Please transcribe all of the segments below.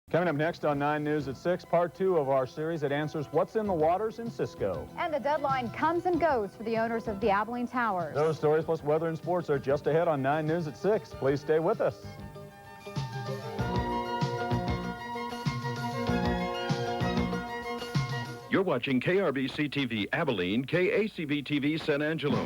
Coming up next on 9 News at 6, part 2 of our series that answers what's in the waters in Cisco. And the deadline comes and goes for the owners of the Abilene Towers. Those stories plus weather and sports are just ahead on 9 News at 6. Please stay with us. You're watching KRBC TV Abilene, KACB TV San Angelo.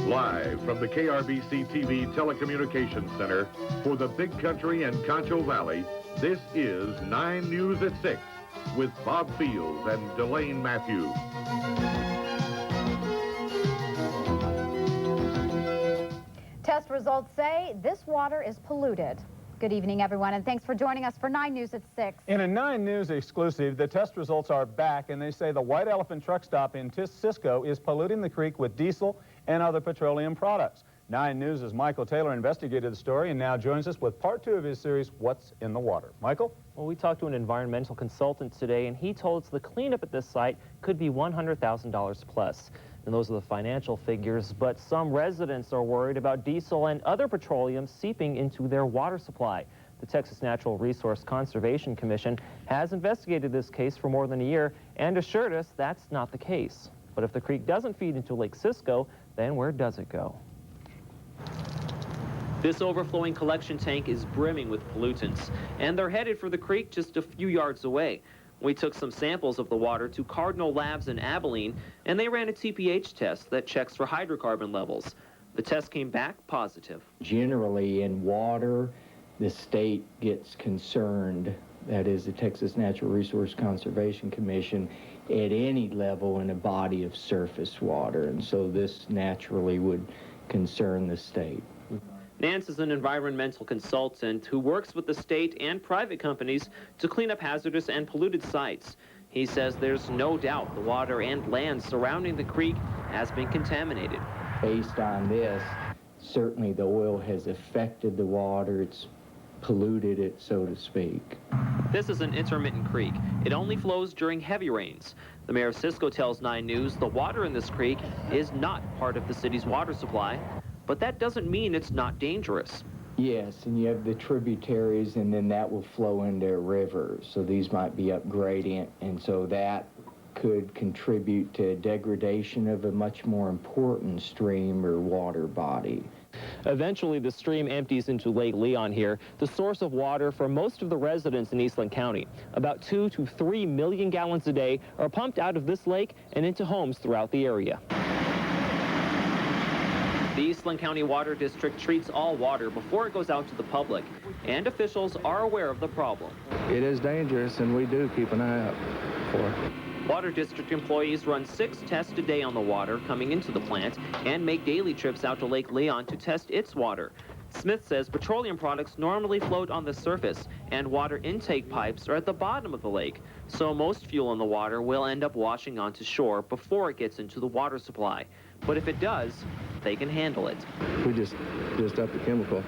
Live from the KRBC TV Telecommunications Center for the Big Country and Concho Valley, this is 9 News at 6 with Bob Fields and Delane Matthews. Test results say this water is polluted. Good evening, everyone, and thanks for joining us for 9 News at 6. In a 9 News exclusive, the test results are back, and they say the White Elephant truck stop in Cisco is polluting the creek with diesel and other petroleum products. 9 News' Michael Taylor investigated the story and now joins us with part 2 of his series, What's in the Water. Michael? Well, we talked to an environmental consultant today, and he told us the cleanup at this site could be $100,000 plus. And those are the financial figures, but some residents are worried about diesel and other petroleum seeping into their water supply. The Texas Natural Resource Conservation Commission has investigated this case for more than a year and assured us that's not the case. But if the creek doesn't feed into Lake Cisco, then where does it go? This overflowing collection tank is brimming with pollutants, and they're headed for the creek just a few yards away. We took some samples of the water to Cardinal Labs in Abilene, and they ran a TPH test that checks for hydrocarbon levels. The test came back positive. Generally, in water, the state gets concerned, that is the Texas Natural Resource Conservation Commission, at any level in a body of surface water, and so this naturally would concern the state. Nance is an environmental consultant who works with the state and private companies to clean up hazardous and polluted sites. He says there's no doubt the water and land surrounding the creek has been contaminated. Based on this, certainly the oil has affected the water. It's polluted it, so to speak. This is an intermittent creek. It only flows during heavy rains. The mayor of Cisco tells 9 News the water in this creek is not part of the city's water supply, but that doesn't mean it's not dangerous. Yes, and you have the tributaries, and then that will flow into a river. So these might be up gradient, and so that could contribute to degradation of a much more important stream or water body. Eventually, the stream empties into Lake Leon here, the source of water for most of the residents in Eastland County. About 2 to 3 million gallons a day are pumped out of this lake and into homes throughout the area. The Eastland County Water District treats all water before it goes out to the public, and officials are aware of the problem. It is dangerous, and we do keep an eye out for it. Water District employees run 6 tests a day on the water coming into the plant and make daily trips out to Lake Leon to test its water. Smith says petroleum products normally float on the surface, and water intake pipes are at the bottom of the lake, so most fuel in the water will end up washing onto shore before it gets into the water supply. But if it does, they can handle it. We just up the chemical,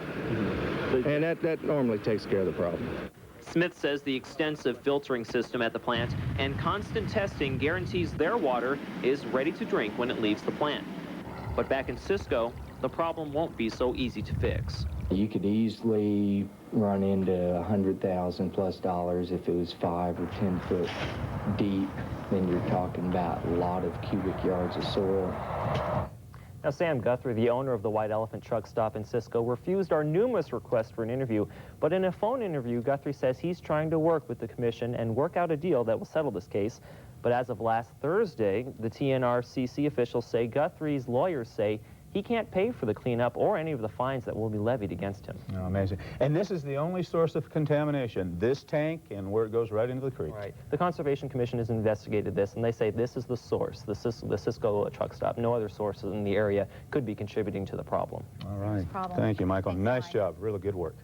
and that normally takes care of the problem. Smith says the extensive filtering system at the plant and constant testing guarantees their water is ready to drink when it leaves the plant. But back in Cisco, the problem won't be so easy to fix. You could easily run into $100,000 plus if it was 5 or 10 foot deep. Then you're talking about a lot of cubic yards of soil. Now, Sam Guthrie, the owner of the White Elephant truck stop in Cisco, refused our numerous requests for an interview. But in a phone interview, Guthrie says he's trying to work with the commission and work out a deal that will settle this case. But as of last Thursday, the TNRCC officials say Guthrie's lawyers say he can't pay for the cleanup or any of the fines that will be levied against him. Oh, amazing. And this is the only source of contamination, this tank and where it goes right into the creek. Right. The Conservation Commission has investigated this, and they say this is the source, the Cisco truck stop. No other sources in the area could be contributing to the problem. All right. Thank you, Michael. Nice job. Really good work.